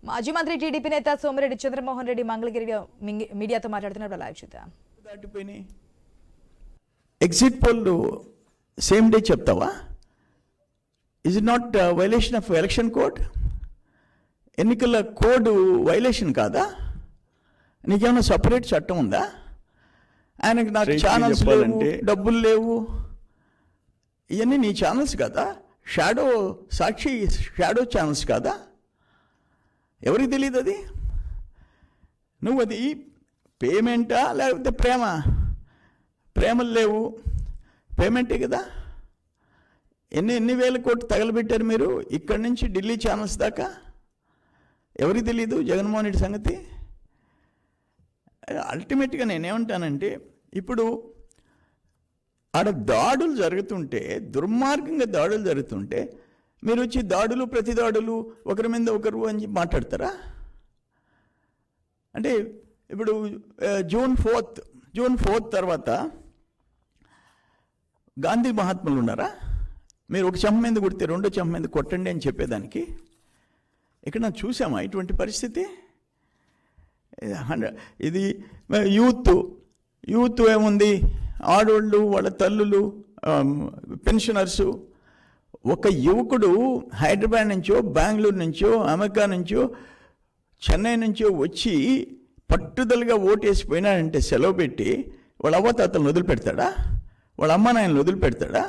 మాజీ మంత్రి టీడీపీ నేత సోమిరెడ్డి చంద్రమోహన్ రెడ్డి మంగళగిరిలో మీడియాతో మాట్లాడుతున్నప్పుడు లైవ్ చూద్దాం. దాటిపోయినాయి. ఎగ్జిట్ పోల్ సేమ్ డే చెప్తావా? Is it not violation of election code? ఎన్నికల కోడ్ వైలేషన్ కాదా? నీకేమైనా సపరేట్ చట్టం ఉందా? ఆయనకి నాకు ఛానల్స్ లేవు, డబ్బులు లేవు, ఇవన్నీ నీ ఛానల్స్ కదా? షాడో సాక్షి షాడో ఛానల్స్ కాదా? ఎవరికి తెలియదు అది? నువ్వు అది పేమెంటా లేకపోతే ప్రేమలు లేవు, పేమెంటే కదా. ఎన్ని వేల కోట్లు తగలబెట్టారు మీరు ఇక్కడి నుంచి ఢిల్లీ ఛానల్స్ దాకా. ఎవరికి తెలియదు జగన్మోహన్ రెడ్డి సంగతి? అల్టిమేట్గా నేనేమంటానంటే, ఇప్పుడు ఆడ దాడులు జరుగుతుంటే, దుర్మార్గంగా దాడులు జరుగుతుంటే మీరు వచ్చి దాడులు ప్రతి దాడులు ఒకరి మీద ఒకరు అని మాట్లాడతారా? అంటే ఇప్పుడు జూన్ 4 తర్వాత గాంధీ మహాత్ములు ఉన్నారా? మీరు ఒక చెంప మీద కొడితే రెండో చెంప మీద కొట్టండి అని చెప్పేదానికి ఇక్కడ నాకు చూసామా ఇటువంటి పరిస్థితి? ఇది యూత్ ఏముంది, ఆడోళ్ళు, వాళ్ళ తల్లులు, పెన్షనర్సు. ఒక యువకుడు హైదరాబాద్ నుంచో, బెంగళూరు నుంచో, అమెరికా నుంచో, చెన్నై నుంచో వచ్చి పట్టుదలగా ఓటేసిపోయినాడంటే సెలవు పెట్టి వాళ్ళ అవ్వతాతలను వదిలిపెడతాడా? వాళ్ళ అమ్మ నాయనలు వదిలిపెడతాడా?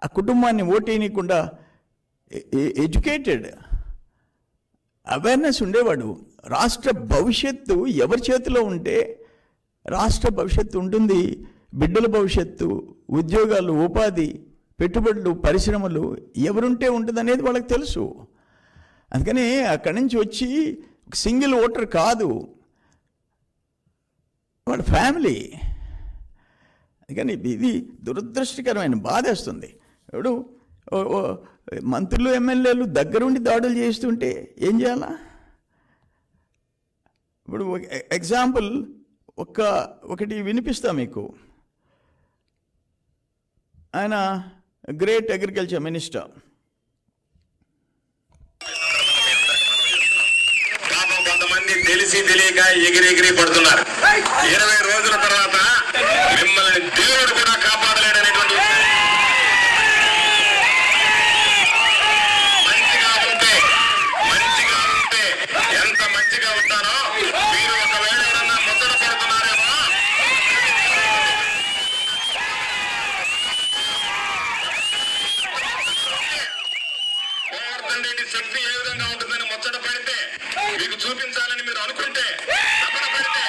ఆ కుటుంబాన్ని ఓటేయనీయకుండా ఎడ్యుకేటెడ్ అవేర్నెస్ ఉండేవాడు. రాష్ట్ర భవిష్యత్తు ఎవరి చేతిలో ఉంటే రాష్ట్ర భవిష్యత్తు ఉంటుంది. బిడ్డల భవిష్యత్తు, ఉద్యోగాలు, ఉపాధి, పెట్టుబడులు, పరిశ్రమలు ఎవరుంటే ఉంటుంది అనేది వాళ్ళకి తెలుసు. అందుకని అక్కడి నుంచి వచ్చి సింగిల్ ఓటర్ కాదు, వాళ్ళ ఫ్యామిలీ. అందుకని ఇది దురదృష్టకరమైన బాధేస్తుంది. ఇప్పుడు మంత్రులు, ఎమ్మెల్యేలు దగ్గరుండి దాడులు చేస్తుంటే ఏం చేయాలా? ఇప్పుడు ఎగ్జాంపుల్ ఒకటి వినిపిస్తా మీకు. ఆయన గ్రేట్ అగ్రికల్చర్ మినిస్టర్. కొంతమంది తెలిసి తెలియక ఎగిరి పడుతున్నారు. 20 రోజుల తర్వాత మిమ్మల్ని దేవుడు కూడా కాపాడలేడనేటువంటి మంచిగా ఉంటే ఎంత మంచిగా ఉంటారో మీరు ఒకవేళ ఏదన్నా ముచ్చట పడుతున్నారేమో. గోవర్ధన్ రెడ్డి శక్తి ఏ విధంగా ఉంటుందని ముచ్చట పడితే, మీకు చూపించాలని మీరు అనుకుంటే, తపన పడితే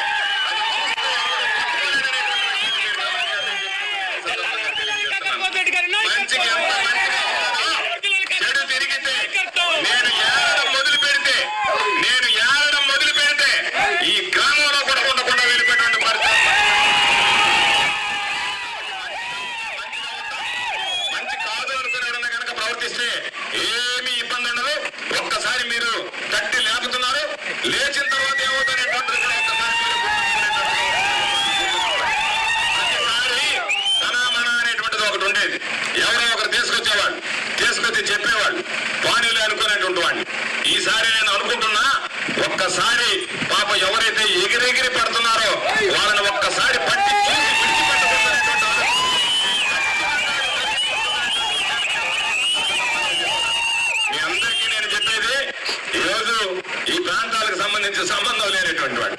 చెడు తిరిగితే నేను ఏడడం మొదలు పెడితే ఈ గ్రామంలో కూడా ఉండకుండా వెళ్ళిపోయినటువంటి పరిస్థితి. మంచి కాదు అనుకునే కనుక ప్రవర్తిస్తే ఏమీ ఇబ్బంది ఉండదు. ఒక్కసారి మీరు తట్టి లేపుతున్నారు, లేచిన తర్వాత ఏమవుతానేటువంటిది కూడా ఒక్కసారి ప్రతిసారి తనామణ అనేటువంటిది ఒకటి ఉండేది. ఎవరో ఒకరు తీసుకొచ్చి చెప్పేవాళ్ళు, పానీలు అనుకునేటువంటి వాడిని. ఈసారి నేను అనుకుంటున్నా, ఒక్కసారి పాప ఎవరైతే ఎగిరెగిరి పడుతున్నారో వాళ్ళని ఒక్కసారి పట్టి మీ అందరికీ నేను చెప్పేది, ఈరోజు ఈ ప్రాంతాలకు సంబంధించి సంబంధం లేనటువంటి వాడు